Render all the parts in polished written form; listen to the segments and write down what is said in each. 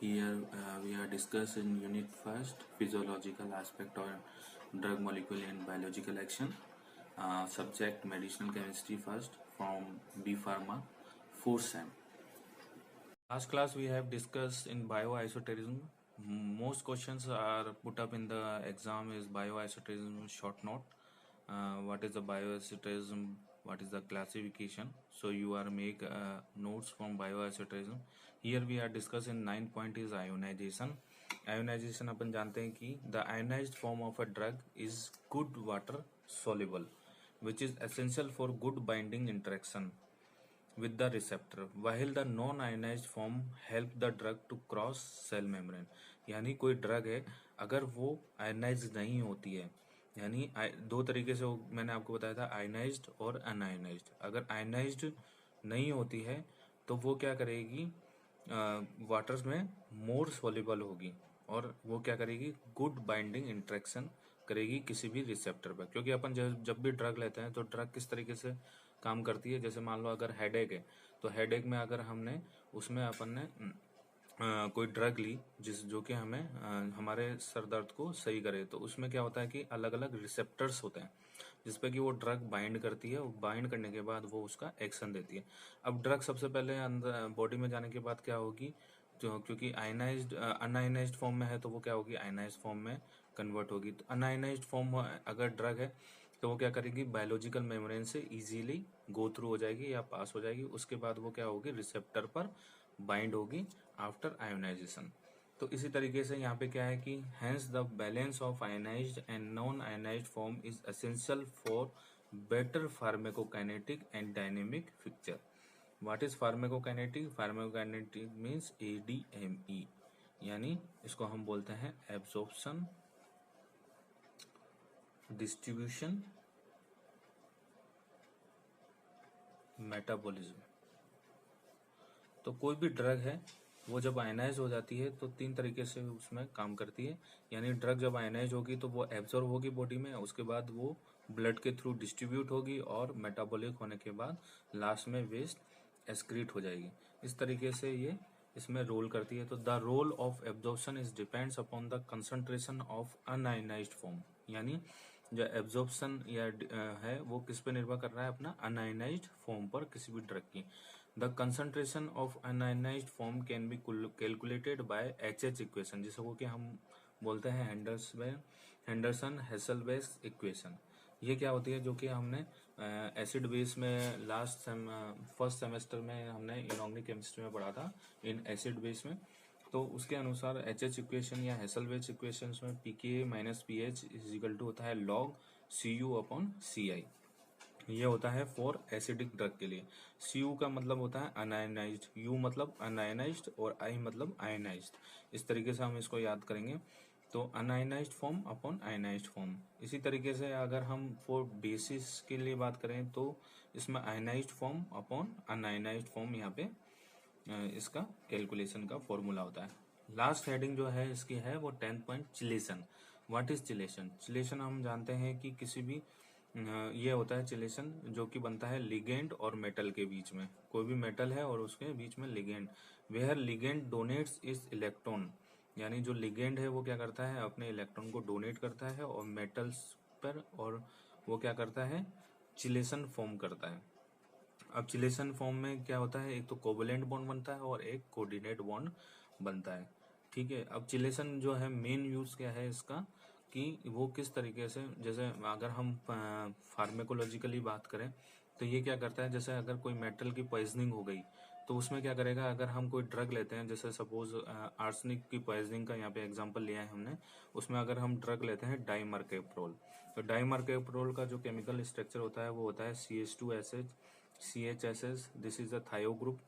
Here we are discussing unit first, physiological aspect of drug molecule and biological action. Subject medicinal chemistry first from B Pharma, 4th sem. Last class we have discussed in bioisoterism. Most questions are put up in the exam is bioisoterism short note. What is the bioisoterism? What is the classification? So you are make notes from bioisoterism. Here we are discussing 9 point is ionization. Ionization अपन जानते हैं कि the ionized form of a drug is good water soluble, which is essential for good binding interaction with the receptor, while the non-ionized form help the drug to cross cell membrane. यानी कोई drug है अगर वो ionise नहीं होती है, यानी दो तरीके से मैंने आपको बताया था, आयनाइज्ड और अनआयनाइज्ड. अगर आयनाइज्ड नहीं होती है तो वो क्या करेगी, वाटर्स में मोर सोल्यूबल होगी और वो क्या करेगी, गुड बाइंडिंग इंटरेक्शन करेगी किसी भी रिसेप्टर पर. क्योंकि अपन जब भी ड्रग लेते हैं तो ड्रग किस तरीके से काम करती है, जैसे मान लो अगर हेडेक है तो हेडेक में अगर हमने उसमें अपन ने कोई ड्रग ली जो कि हमें हमारे सर दर्द को सही करे, तो उसमें क्या होता है कि अलग अलग रिसेप्टर्स होते हैं जिसपे कि वो ड्रग बाइंड करती है, और बाइंड करने के बाद वो उसका एक्शन देती है. अब ड्रग सबसे पहले अंदर बॉडी में जाने के बाद क्या होगी, जो क्योंकि आयनाइज्ड अनआयनाइज्ड फॉर्म में है तो वो क्या होगी, आयनाइज्ड फॉर्म में कन्वर्ट होगी. तो अनआयनाइज्ड फॉर्म अगर ड्रग है तो वो क्या करेगी, बायोलॉजिकल मेम्ब्रेन से इजीली गो थ्रू हो जाएगी या पास हो जाएगी. उसके बाद वो क्या होगी, रिसेप्टर पर बाइंड होगी आफ्टर आयोनाइजेशन. तो इसी तरीके से यहाँ पे क्या है कि hence the balance of ionised and non ionised form is essential for better pharmacokinetic and dynamic picture. What is pharmacokinetic? Pharmacokinetic means ADME, यानी इसको हम बोलते हैं एब्जॉर्प्शन, डिस्ट्रीब्यूशन, मेटाबॉलिज्म. तो कोई भी ड्रग है वो जब आयनाइज हो जाती है तो तीन तरीके से उसमें काम करती है. यानी ड्रग जब आयनाइज होगी तो वो एब्जॉर्ब होगी बॉडी में, उसके बाद वो ब्लड के थ्रू डिस्ट्रीब्यूट होगी और मेटाबॉलिक होने के बाद लास्ट में वेस्ट एक्सक्रीट हो जाएगी. इस तरीके से ये इसमें रोल करती है. तो the role of absorption is depends upon the concentration of unionized form. यानी जो एब्जॉर्प्शन या है वो किस पे निर्भर कर रहा है, अपना अनआयनाइज्ड फॉर्म पर किसी भी ड्रग की. The concentration of ionized form can be calculated by HH equation, जिसको कि हम बोलते हैं हेंडरसन हेसलबेस इक्वेशन. ये क्या होती है, जो कि हमने एसिड बेस में फर्स्ट सेमेस्टर में हमने इनऑर्गेनिक केमिस्ट्री में पढ़ा था, इन एसिड बेस में. तो उसके अनुसार HH इक्वेशन या हेसलबेस इक्वेशन में pKa minus pH is equal to होता है log Cu अपॉन Ci. ये होता है फॉर एसिडिक ड्रग के लिए. Cu का मतलब होता है अनआयनाइज्ड, U मतलब अनआयनाइज्ड और I मतलब आयनाइज्ड. इस तरीके से हम इसको याद करेंगे. तो un-ionised form upon ionised form. इसी तरीके से अगर हम फॉर बेसिस के लिए बात करें तो इसमें ionised form upon un-ionised form यहाँ पे इसका कैलकुलेशन का फॉर्मूला होता है. लास्ट हेडिंग जो है इसकी है वो 10 point chelation. What is chelation? Chelation हम जानते हैं कि किसी भी ये होता है चिलेशन जो कि बनता है लिगेंड और मेटल के बीच में. कोई भी मेटल है और उसके बीच में लिगेंड, वेयर लिगेंड डोनेट्स इस इलेक्ट्रॉन. यानी जो लिगेंड है वो क्या करता है, अपने इलेक्ट्रॉन को डोनेट करता है और मेटल्स पर, और वो क्या करता है, चिलेशन फॉर्म करता है. अब चिलेशन फॉर्म में क्या होता है, एक तो कोवलेंट बॉन्ड बनता है और एक कोऑर्डिनेट बॉन्ड बनता है. ठीक है. अब चिलेशन जो है मेन यूज क्या है इसका, कि वो किस तरीके से, जैसे अगर हम फार्मेकोलॉजिकली बात करें तो ये क्या करता है, जैसे अगर कोई मेटल की पॉइजनिंग हो गई तो उसमें क्या करेगा, अगर हम कोई ड्रग लेते हैं, जैसे सपोज आर्सेनिक की पॉइजनिंग का यहाँ पे एग्जांपल लिया है हमने, उसमें अगर हम ड्रग लेते हैं डाइमर्केप्रोल, तो डाइमर्केप्रोल का जो केमिकल स्ट्रक्चर होता है वो होता है CH2SH CHSS, this is the thio group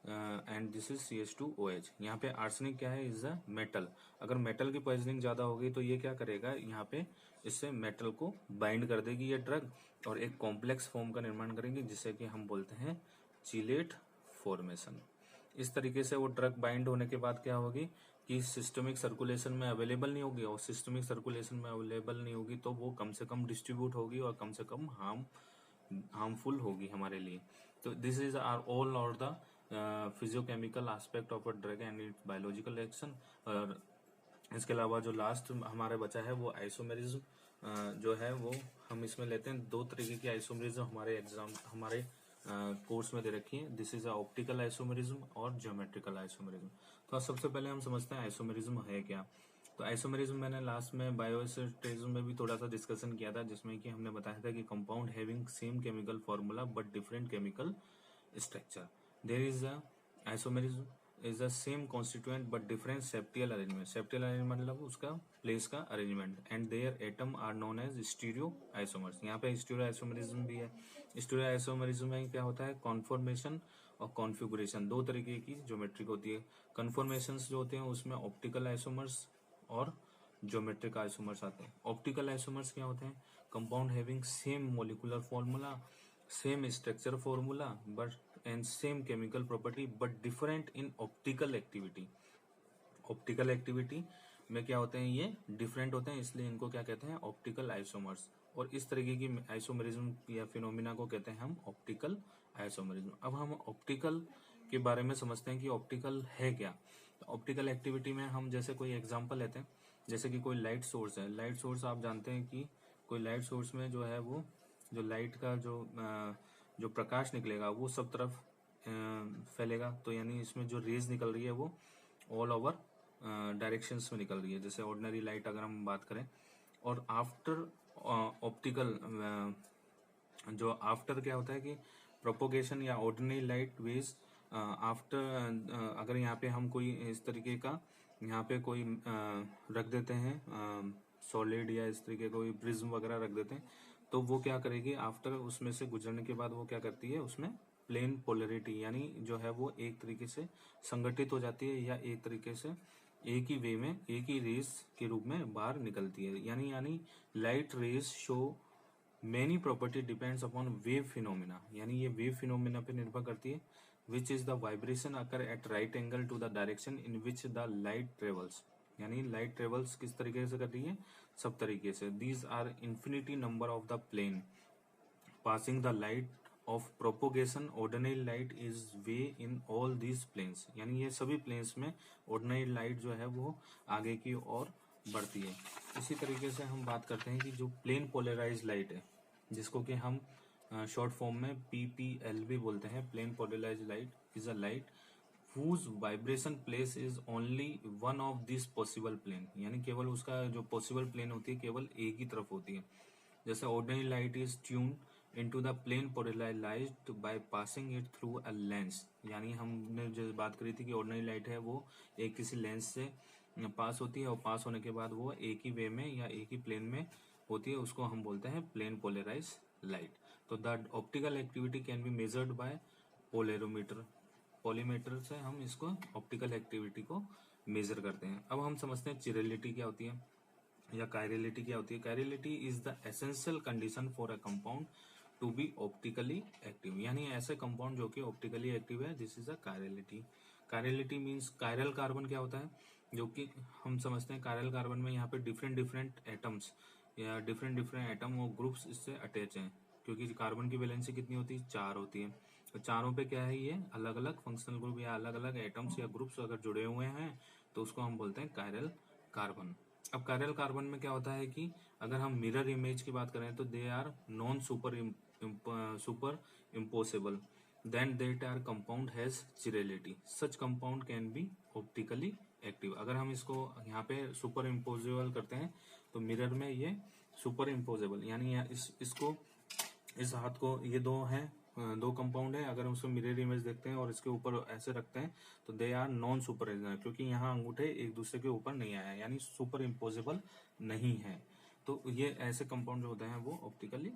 and this is CH2OH. यहाँ पे आर्सेनिक क्या है, इज अ मेटल. अगर मेटल की पॉइजनिंग ज्यादा होगी तो ये क्या करेगा, यहाँ पे इससे मेटल को बाइंड कर देगी ये ड्रग और एक कॉम्प्लेक्स फॉर्म का निर्माण करेंगे जिसे कि हम बोलते हैं चिलेट फॉर्मेशन. इस तरीके से वो ड्रग बाइंड होने के बाद क्या होगी कि सिस्टमिक सर्कुलेशन में अवेलेबल नहीं होगी, और सिस्टमिक सर्कुलेशन में अवेलेबल नहीं होगी तो वो कम से कम डिस्ट्रीब्यूट होगी और कम से कम हार्मफुल होगी हमारे लिए. तो दिस इज आर ऑल और the physiochemical aspect of a drug and its biological action. और इसके अलावा जो लास्ट हमारे बचा है वो आइसोमेरिज्म जो है वो हम इसमें लेते हैं। दो तरीके की आइसोमेरिज्म हमारे कोर्स में दे रखी है। दिस इज ऑप्टिकल आइसोमेरिज्म और ज्योमेट्रिकल आइसोमेरिज्म। तो सबसे पहले हम समझते हैं आइसोमेरिज्म है क्या। तो आइसोमेरिज्म मैंने लास्ट में बायोइनर्टिज्म में भी थोड़ा सा डिस्कशन किया था, जिसमें कि हमने बताया था कि compound having same chemical formula but different chemical structure. There is a isomerism is the same constituent but different spatial arrangement. Spatial arrangement मतलब उसका प्लेस का arrangement. And there atom are known as stereo isomers. यहाँ पे stereo isomerism भी है। Stereo isomerism में क्या होता है, कॉन्फॉर्मेशन और कॉन्फिगुरेशन, दो तरीके की ज्योमेट्रिक होती है। कन्फॉर्मेशन जो होते हैं उसमें ऑप्टिकल आइसोमर्स और ज्योमेट्रिक आइसोमर्स आते हैं। ऑप्टिकल आइसोमर्स क्या होते हैं, compound having same molecular formula, same structure formula but and same chemical property but different in optical activity. Optical activity में क्या होते हैं, ये डिफरेंट होते हैं, इसलिए इनको क्या कहते हैं, ऑप्टिकल आइसोमर्स। और इस तरीके की आइसोमरिज्म या फिनोमिना को कहते हैं हम ऑप्टिकल आइसोमरिज्म। अब हम ऑप्टिकल के बारे में समझते हैं कि ऑप्टिकल है क्या। ऑप्टिकल एक्टिविटी में हम जैसे कोई एग्जांपल लेते हैं, जैसे कि कोई लाइट सोर्स है। लाइट सोर्स आप जानते हैं कि कोई लाइट सोर्स में जो है वो जो लाइट का जो प्रकाश निकलेगा वो सब तरफ फैलेगा। तो यानी इसमें जो रेज निकल रही है वो ऑल ओवर डायरेक्शंस में निकल रही है, जैसे ऑर्डिनरी लाइट अगर हम बात करें। और आफ्टर ऑप्टिकल जो आफ्टर क्या होता है कि प्रोपोगेशन या ऑर्डिनरी लाइट वेज आफ्टर, अगर यहाँ पे हम कोई इस तरीके का यहाँ पे कोई रख देते हैं सॉलिड या इस तरीके का कोई प्रिज्म वगैरह रख देते हैं, तो वो क्या करेगी, आफ्टर उसमें से गुजरने के बाद वो क्या करती है, उसमें प्लेन पोलरिटी यानी जो है वो एक तरीके से संगठित हो जाती है या एक तरीके से एक ही वे में एक ही रेस के रूप में बाहर निकलती है। यानी light rays show many property depends upon wave phenomena. यानी ये वेव फिनोमिना पे निर्भर करती है। Which is the vibration occur at right angle to the direction in which the light travels. यानी लाइट ट्रेवल्स किस तरीके से कर रही है, सब तरीके से। These are infinity number of the plane passing the light of propagation ordinary light is way in all these planes. यानी ये सभी प्लेन्स में ऑर्डिनरी लाइट जो है वो आगे की ओर बढ़ती है। इसी तरीके से हम बात करते हैं कि जो प्लेन पोलराइज लाइट है, जिसको कि हम शॉर्ट फॉर्म में PPL भी बोलते हैं, plane polarise light is a light whose vibration place is only one of these possible plane। यानी केवल उसका जो पॉसिबल प्लेन होती है केवल एक ही तरफ होती है। जैसे ordinary light is tune into the plane polarised by passing it through a lens. यानी हमने जो बात करी थी कि ऑर्डिनरी लाइट है वो एक किसी लेंस से पास होती है और पास होने के बाद वो एक ही वे में या एक ही प्लेन में होती है, उसको हम बोलते हैं प्लेन पोलराइज लाइट। तो the optical activity can be measured by polarimeter. Polymeter से हम इसको ऑप्टिकल एक्टिविटी को मेजर करते हैं। अब हम समझते हैं चिरेलिटी क्या होती है या कायरेलिटी क्या होती है। Chirality is the essential condition for a compound to be optically active. यानी ऐसे कंपाउंड जो कि ऑप्टिकली एक्टिव है, this is a chirality. Chirality means chiral carbon क्या होता है, जो कि हम समझते हैं कायरल कार्बन में यहाँ पे डिफरेंट एटम्स या डिफरेंट एटम और ग्रुप्स इससे अटैच हैं, क्योंकि कार्बन की वैलेंसी कितनी होती है, 4 होती है। तो चारों पे क्या है, ये अलग अलग फंक्शनल ग्रुप या अलग अलग एटम्स या ग्रुप्स अगर जुड़े हुए हैं तो उसको हम बोलते हैं कायरल कार्बन। अब कायरल कार्बन में क्या होता है कि अगर हम मिरर इमेज की बात करें तो they are non super imposable then that are compound has chirality. Such compound can be optically active. अगर हम इसको यहाँ पे सुपर इम्पोजेबल करते हैं तो मिरर में ये सुपर इम्पोजेबल यानी इसको इस हाथ को, ये दो हैं, दो कंपाउंड है, अगर हम उसको मिरर इमेज देखते हैं और इसके ऊपर ऐसे रखते हैं तो दे आर नॉन सुपर, क्योंकि यहाँ अंगूठे एक दूसरे के ऊपर नहीं आया, यानी सुपर इम्पोजेबल नहीं है। तो ये ऐसे कंपाउंड जो होते हैं वो ऑप्टिकली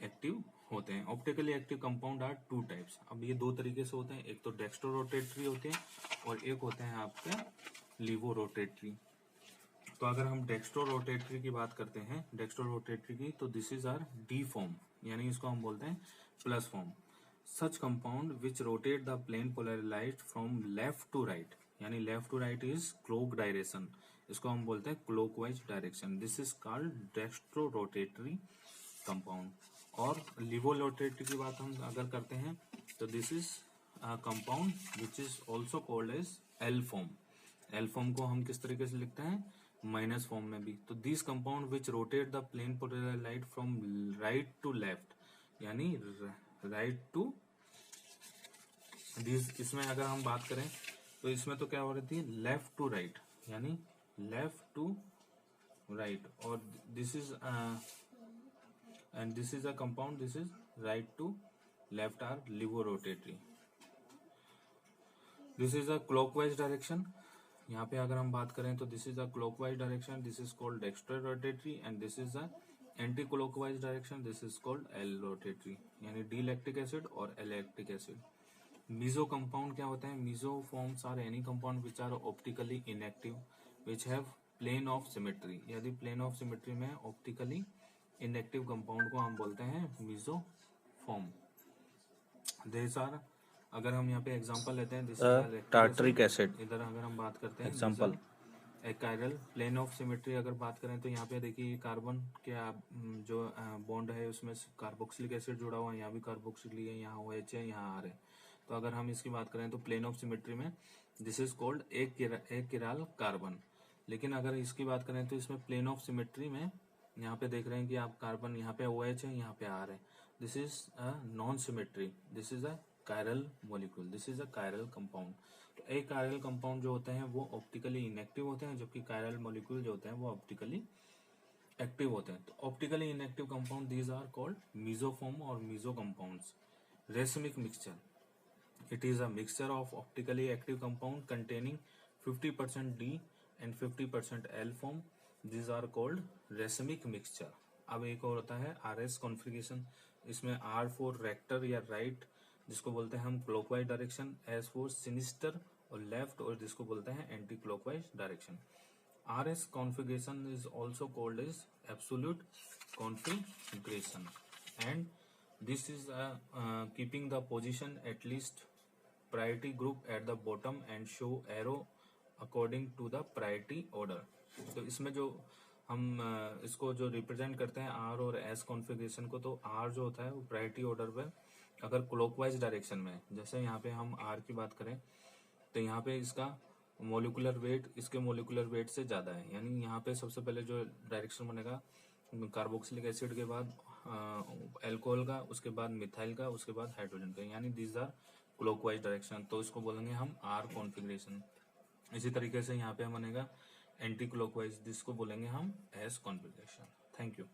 एक्टिव होते हैं। Optically active compound are 2 types. अब ये 2 तरीके से होते हैं, एक तो डेक्स्ट्रो रोटेटरी होते हैं और एक होते हैं आपके लीवो रोटेटरी। तो अगर हम डेक्स्ट्रो रोटेटरी की बात करते हैं, डेक्स्ट्रो रोटेटरी की, तो this is R D form, यानी इसको हम बोलते हैं plus form. Such compound which rotate the plane polarised from left to right, यानी left to right is clock direction, इसको हम बोलते हैं clockwise direction. This is called dextro rotatory compound. और लिवो रोटेटरी की बात हम अगर करते हैं तो this is a compound which is also called as L form. L form को हम किस तरीके से लिखते हैं, माइनस फॉर्म में भी. तो this compound which rotate the plane potential light from right to left, यानी राइट टू दिस. इसमें अगर हम बात करें तो इसमें तो क्या हो रही थी, लेफ्ट टू राइट, यानी लेफ्ट टू राइट. और this is and this is a compound, this is right to left are levorotatory. This is a clockwise direction. यहाँ पे अगर हम बात करें तो this is a clockwise direction, this is called dextrorotatory, and this is a anti clockwise direction, this is called allorotatory, यानी D lactic acid और L lactic acid. Meso compound क्या होता है, meso forms are any compound which are optically inactive which have plane of symmetry. यदि plane of symmetry में optically inactive compound को हम बोलते हैं मीसोफॉर्म. दिस आर, अगर हम यहाँ पे एग्जांपल लेते हैं, दिस इज टार्टरिक एसिड. इधर अगर हम बात करते हैं एग्जांपल एकाइरल प्लेन ऑफ सिमेट्री अगर बात करें तो यहाँ पे देखिए कार्बन के जो बॉन्ड है उसमें कार्बोक्सिलिक एसिड जुड़ा हुआ है, यहाँ भी कार्बोक्सिलिक है, यहाँ OH है, यहाँ R है. तो अगर हम इसकी बात करें तो प्लेन ऑफ सिमेट्री में दिस इज कॉल्ड एक किराल कार्बन. लेकिन अगर इसकी बात करें तो इसमें प्लेन ऑफ सिमेट्री में यहाँ पे देख रहे हैं कि आप कार्बन यहाँ पे OH है, यहाँ पे R है. This is a non symmetry, this is a chiral molecule, this is a chiral compound. तो एक कायरल कंपाउंड जो होते हैं वो ऑप्टिकली इनएक्टिव होते हैं, जबकि कायरल मॉलिक्यूल जो होते हैं वो ऑप्टिकली एक्टिव होते हैं. तो optically inactive compound these are called meso form और meso compounds. Racemic mixture, it is a mixture of optically active compound containing 50% D and 50% L form. These are called racemic mixture. अब एक और होता है RS configuration. इसमें R for rector या right जिसको बोलते हैं हम clockwise direction, S for sinister और लेफ्ट और जिसको बोलते हैं anti clockwise direction. RS configuration is also called as absolute configuration, and this is keeping the position at least priority group at the bottom and show arrow according to the priority order. तो इसमें जो हम इसको जो represent करते हैं R और S configuration को, तो R जो होता है वो प्रायोरिटी ऑर्डर पे अगर क्लॉकवाइज डायरेक्शन में, जैसे यहाँ पे हम R की बात करें तो यहाँ पे इसका मोलिकुलर वेट इसके मोलिकुलर वेट से ज़्यादा है, यानी यहाँ पे सबसे पहले जो डायरेक्शन बनेगा कार्बोक्सिलिक एसिड के बाद अल्कोहल का, उसके बाद मिथाइल का, उसके बाद हाइड्रोजन का, यानी दीज आर क्लॉकवाइज डायरेक्शन. तो इसको बोलेंगे हम R कॉन्फ़िगरेशन. इसी तरीके से यहाँ पे बनेगा एंटी क्लॉकवाइज, जिसको बोलेंगे हम S कॉन्फ़िगरेशन. Thank you.